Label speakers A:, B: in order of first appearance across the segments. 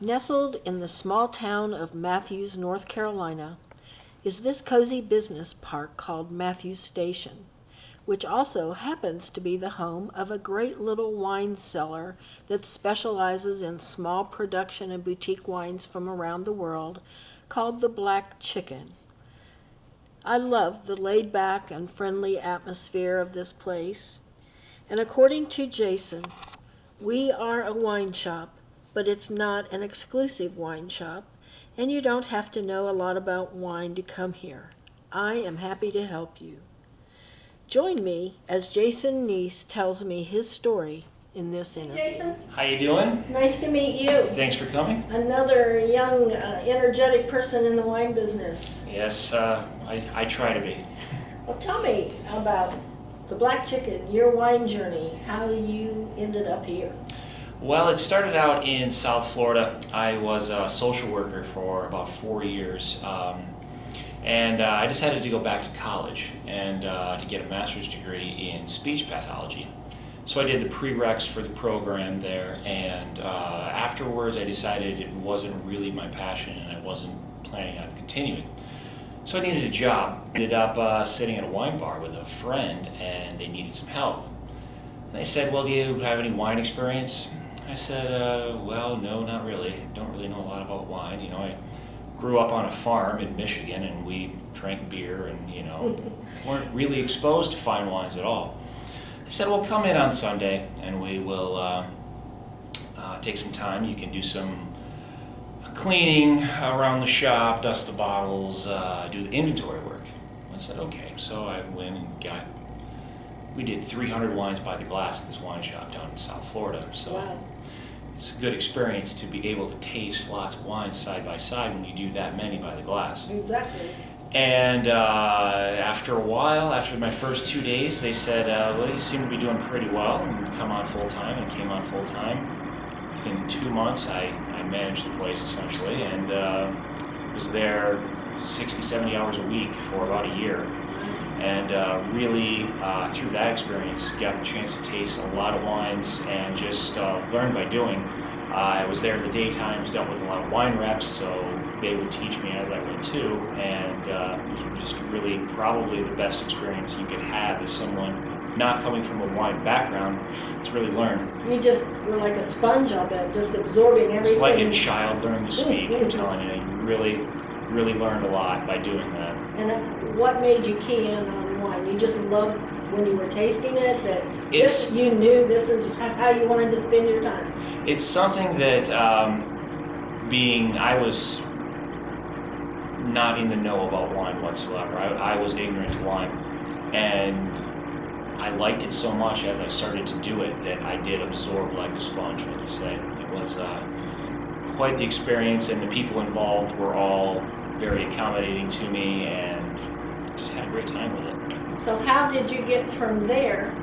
A: Nestled in the small town of Matthews, North Carolina, is this cozy business park called Matthews Station, which also happens to be the home of a great little wine cellar that specializes in small production and boutique wines from around the world, called the Black Chicken. I love the laid-back and friendly atmosphere of this place, and according to Jason, we are a wine shop, but it's not an exclusive wine shop, and you don't have to know a lot about wine to come here. I am happy to help you. Join me as Jason Niec tells me his story in this interview.
B: Jason,
C: How you doing?
B: nice to meet you.
C: Thanks for coming.
B: Another young, energetic person in the wine business.
C: Yes, I try to be.
B: Well, tell me about the Black Chicken, your wine journey, how you ended up here.
C: Well, it started out in South Florida. I was a social worker for about 4 years, and I decided to go back to college and to get a master's degree in speech pathology. So I did the prereqs for the program there, and afterwards I decided it wasn't really my passion and I wasn't planning on continuing. So I needed a job. Ended up sitting at a wine bar with a friend, and they needed some help. And they said, well, do you have any wine experience? I said, well, no, not really. Don't really know a lot about wine. You know, I grew up on a farm in Michigan, and we drank beer and, you know, weren't really exposed to fine wines at all. I said, well, come in on Sunday, and we will take some time. You can do some cleaning around the shop, dust the bottles, do the inventory work. I said, okay. So I went and we did 300 wines by the glass at this wine shop down in South Florida. So
B: Wow.
C: It's a good experience to be able to taste lots of wines side by side when you do that many by the glass.
B: Exactly.
C: And after a while, after my first 2 days, they said, well, you seem to be doing pretty well, and come on full time, and came on full time. Within 2 months, I managed the place essentially, and was there 60, 70 hours a week for about a year. And really, through that experience, got the chance to taste a lot of wines and just learn by doing. I was there in the daytimes, dealt with a lot of wine reps, so they would teach me as I went too, and it was just really probably the best experience you could have as someone not coming from a wine background to really learn.
B: You just were like a sponge, I'll bet, just absorbing everything.
C: It's like a child learning to speak, I'm telling you. You really learned a lot by doing that.
B: And what made you key in on wine? You just loved when you were tasting it, that you knew this is how you wanted to spend your time?
C: It's something that I was not in the know about wine whatsoever. I was ignorant to wine, and I liked it so much as I started to do it that I did absorb like a sponge, like you say. It was quite the experience, and the people involved were all very accommodating to me, and just had a great time with it.
B: So how did you get from there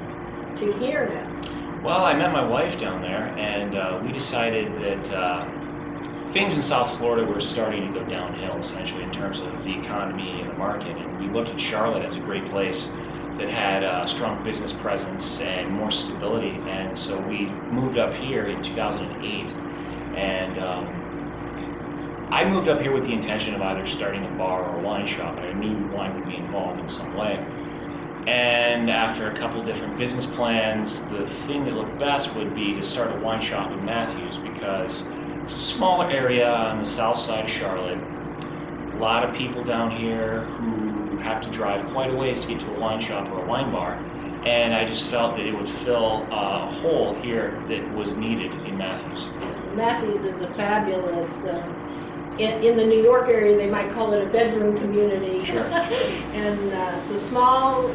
B: to here now?
C: Well, I met my wife down there, and we decided that things in South Florida were starting to go downhill, essentially, in terms of the economy and the market. And we looked at Charlotte as a great place that had a strong business presence and more stability. And so we moved up here in 2008. And I moved up here with the intention of either starting a bar or a wine shop. And I knew wine would be involved in some way. And after a couple different business plans, the thing that looked best would be to start a wine shop in Matthews, because it's a smaller area on the south side of Charlotte. A lot of people down here who have to drive quite a ways to get to a wine shop or a wine bar. And I just felt that it would fill a hole here that was needed in Matthews.
B: Matthews is a fabulous, in the New York area they might call it a bedroom community.
C: Sure.
B: And it's a small,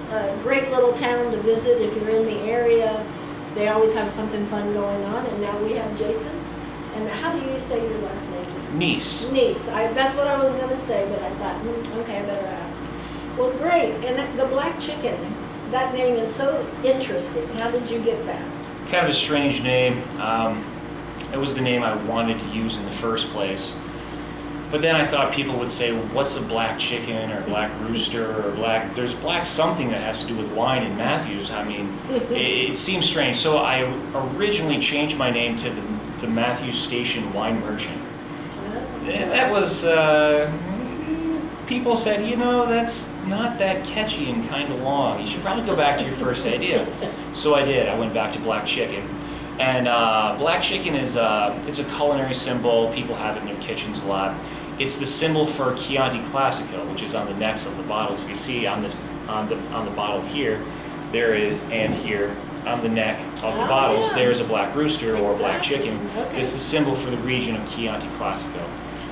B: great little town to visit if you're in the area. They always have something fun going on, and now we have Jason. And how do you say your last name?
C: Niec.
B: Niec. That's what I was going to say, but I thought, okay, I better ask. Well, great. And the Black Chicken, that name is so interesting. How did you get that?
C: Kind of a strange name. It was the name I wanted to use in the first place. But then I thought people would say, what's a black chicken or black rooster or there's black something that has to do with wine in Matthews. I mean, it seems strange. So I originally changed my name to the Matthews Station Wine Merchant. that was, people said, that's not that catchy and kind of long. You should probably go back to your first idea. So I did. I went back to Black Chicken. And Black Chicken is it's a culinary symbol. People have it in their kitchens a lot. It's the symbol for Chianti Classico, which is on the necks of the bottles. If you see on the bottle here, there is, and here on the neck of the bottles, there's a black rooster or black chicken.
B: Okay.
C: It's the symbol for the region of Chianti Classico.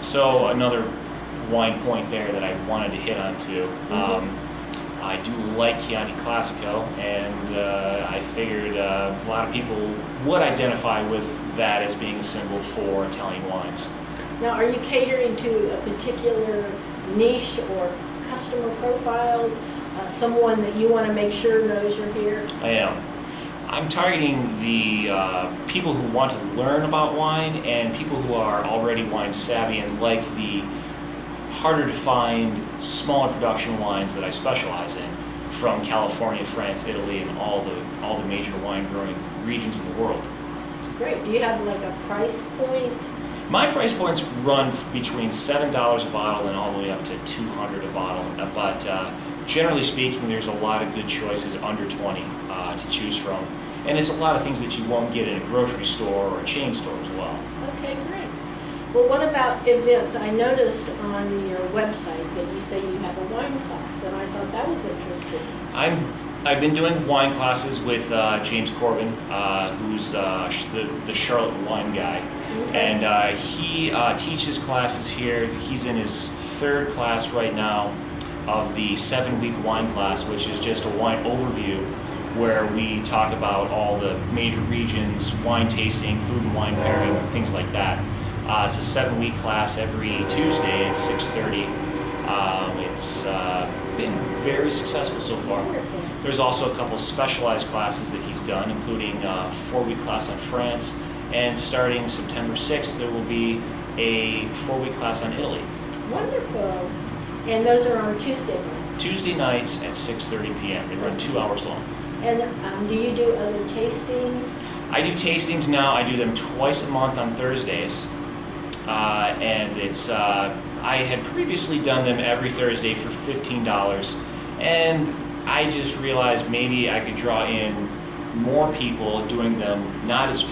C: So another wine point there that I wanted to hit on too. I do like Chianti Classico, and I figured a lot of people would identify with that as being a symbol for Italian wines.
B: Now, are you catering to a particular niche or customer profile, someone that you want to make sure knows you're here?
C: I am. I'm targeting the people who want to learn about wine and people who are already wine savvy and like the harder to find, smaller production wines that I specialize in, from California, France, Italy, and all the major wine growing regions in the world.
B: Great. Do you have like a price point?
C: My price points run between $7 a bottle and all the way up to $200 a bottle. But generally speaking, there's a lot of good choices under 20 to choose from, and it's a lot of things that you won't get in a grocery store or a chain store as well.
B: Okay, great. Well, what about events? I noticed on your website that you say you have a wine class, and I thought that was interesting.
C: I've been doing wine classes with James Corbin, who's the Charlotte wine guy, and he teaches classes here. He's in his third class right now of the 7-week wine class, which is just a wine overview where we talk about all the major regions, wine tasting, food and wine pairing, things like that. It's a 7-week class every Tuesday at 6:30. It's been very successful so far. There's also a couple specialized classes that he's done, including a 4-week class on France, and starting September 6th, there will be a 4-week class on Italy.
B: Wonderful. And those are on Tuesday nights?
C: Tuesday nights at 6:30 p.m. They run 2 hours long.
B: And do you do other tastings?
C: I do tastings now. I do them twice a month on Thursdays. And it's I had previously done them every Thursday for $15, and I just realized maybe I could draw in more people doing them not as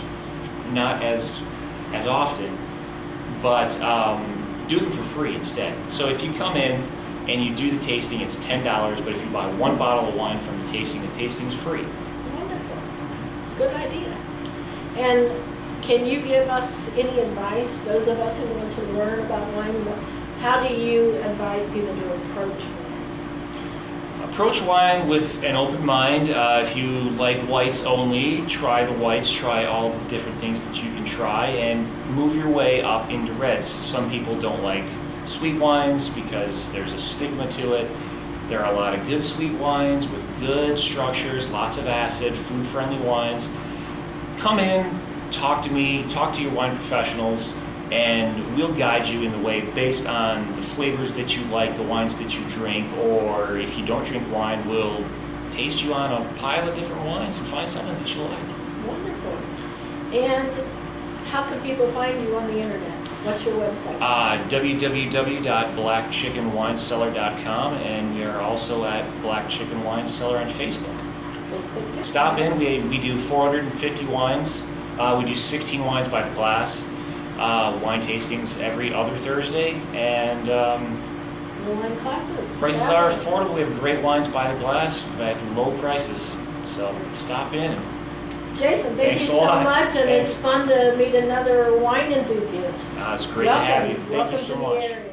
C: often, but do them for free instead. So if you come in and you do the tasting, it's $10, but if you buy 1 bottle of wine from the tasting's free.
B: Wonderful. Good idea. And can you give us any advice, those of us who want to learn about wine? How do you advise people to approach wine?
C: Approach wine with an open mind. If you like whites only, try the whites, try all the different things that you can try, and move your way up into reds. Some people don't like sweet wines because there's a stigma to it. There are a lot of good sweet wines with good structures, lots of acid, food-friendly wines. Come in, talk to me, talk to your wine professionals, and we'll guide you in the way based on the flavors that you like, the wines that you drink, or if you don't drink wine, we'll taste you on a pile of different wines and find something that you like.
B: Wonderful. And how can people find you on the internet? What's your website?
C: www.blackchickenwinecellar.com, and we are also at Black Chicken Wine Cellar on Facebook. Stop in. We do 450 wines. We do 16 wines by the class. Wine tastings every other Thursday, and
B: wine classes.
C: Prices are affordable. We have great wines by the glass at low prices. So stop in.
B: Jason, thank you so much, and it's fun to meet another wine enthusiast.
C: It's great to have you. Thank you so
B: Welcome to the
C: much.
B: area.